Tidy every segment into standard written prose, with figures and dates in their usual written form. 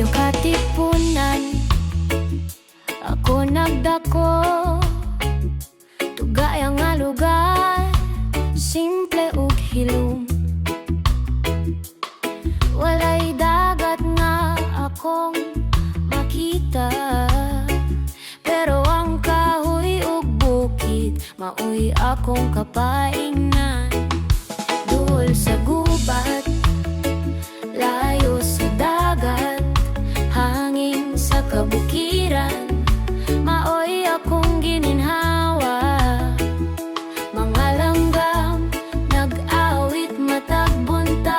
Sityo Katipunan, ako nagdako. Tugay ang nga lugar, simple ug hilom. Walay dagat nga akong makita, pero ang kahoy ug bukid maoy akong kapaingnan. Duol sa gubat, layo sa dagat, hangin sa kabukiran, maoy akong gininhawa. Mga langgam nag-awit matag buntag.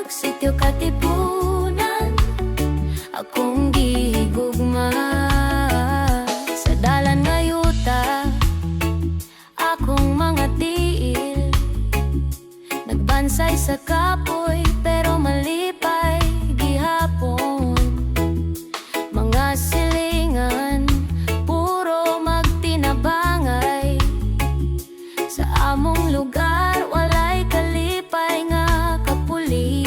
Sityo Katipunan, akong gihigugma. Sa dalan nga yuta, akong mga tiil, nagbansay sa kapoy pero malipay gihapon. Mga silingan puro magtinabangay, sa among lugar walay kalipay nga kapuli.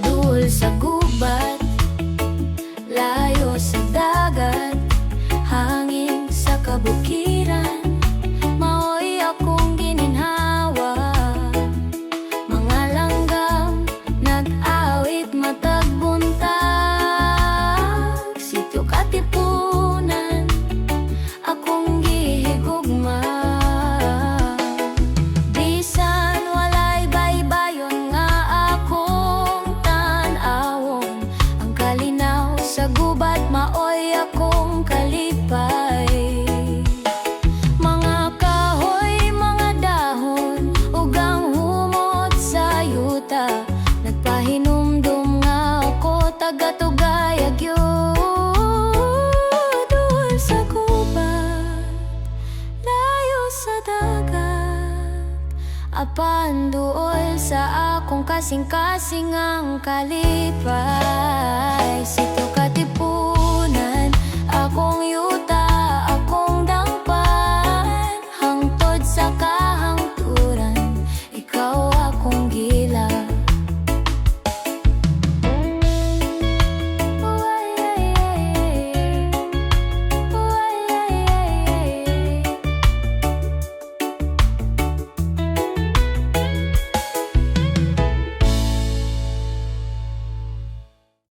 Duol sa gubat, layo sa dagat, hangin sa kabukiran, maoy akong gininhawa. Mga langgam nag-awit matag buntag. Sityo Katipunan, akong gihigugma. Bisan walay baybayon nga akong tan-awon, ang kalinaw sa gubat maoy akong kalipay. Mga kahoy, mga dahon, ug ang humot sa yuta, nagpahinumdum nga ako taga-tugay agyo. Duol sa gubat, layo sa dagat, apan duol sa akong kasing-kasing ang kalipay.